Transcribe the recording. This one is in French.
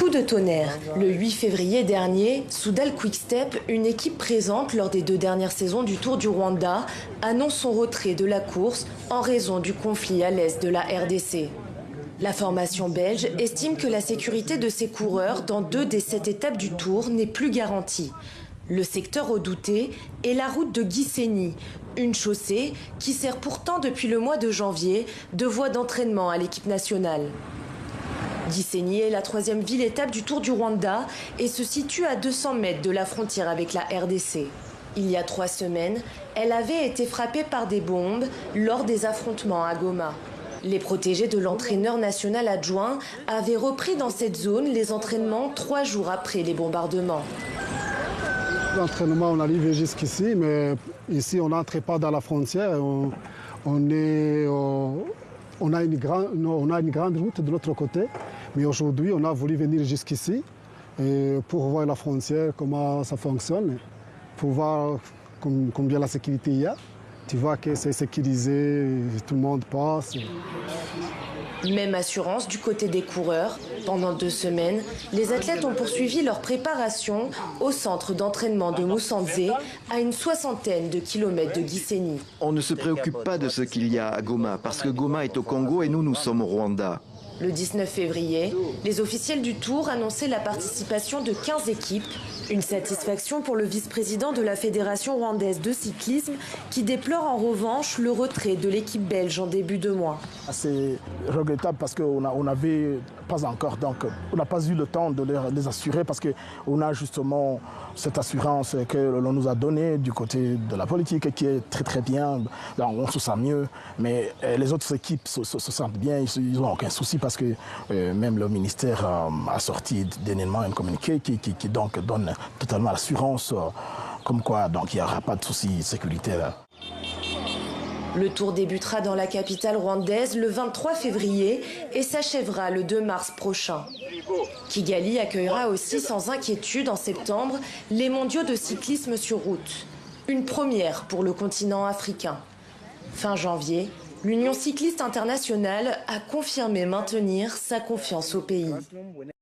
Coup de tonnerre. Le 8 février dernier, Soudal Quick-Step, une équipe présente lors des 2 dernières saisons du Tour du Rwanda, annonce son retrait de la course en raison du conflit à l'est de la RDC. La formation belge estime que la sécurité de ses coureurs dans 2 des 7 étapes du Tour n'est plus garantie. Le secteur redouté est la route de Gisenyi, une chaussée qui sert pourtant depuis le mois de janvier de voie d'entraînement à l'équipe nationale. Gisenyi est la 3e ville-étape du Tour du Rwanda et se situe à 200 mètres de la frontière avec la RDC. Il y a 3 semaines, elle avait été frappée par des bombes lors des affrontements à Goma. Les protégés de l'entraîneur national adjoint avaient repris dans cette zone les entraînements 3 jours après les bombardements. L'entraînement, on arrive jusqu'ici, mais ici, on n'entre pas dans la frontière. On a une grande route de l'autre côté, mais aujourd'hui, on a voulu venir jusqu'ici pour voir la frontière, comment ça fonctionne, pour voir combien la sécurité il y a. Tu vois que c'est sécurisé, tout le monde passe. Même assurance du côté des coureurs. Pendant 2 semaines, les athlètes ont poursuivi leur préparation au centre d'entraînement de Musanze, à une 60aine de kilomètres de Gisenyi. On ne se préoccupe pas de ce qu'il y a à Goma, parce que Goma est au Congo et nous sommes au Rwanda. Le 19 février, les officiels du Tour annonçaient la participation de 15 équipes. Une satisfaction pour le vice-président de la Fédération rwandaise de cyclisme qui déplore en revanche le retrait de l'équipe belge en début de mois. C'est regrettable parce qu'on n'avait pas encore, donc on n'a pas eu le temps de les assurer parce qu'on a justement cette assurance que l'on nous a donnée du côté de la politique qui est très très bien, on se sent mieux, mais les autres équipes se sentent bien, ils n'ont aucun souci parce que même le ministère a sorti dernièrement un communiqué qui donc donne totalement l'assurance comme quoi donc il n'y aura pas de souci sécuritaire. Le Tour débutera dans la capitale rwandaise le 23 février et s'achèvera le 2 mars prochain. Kigali accueillera aussi sans inquiétude en septembre les mondiaux de cyclisme sur route. Une première pour le continent africain. Fin janvier, l'Union cycliste internationale a confirmé maintenir sa confiance au pays.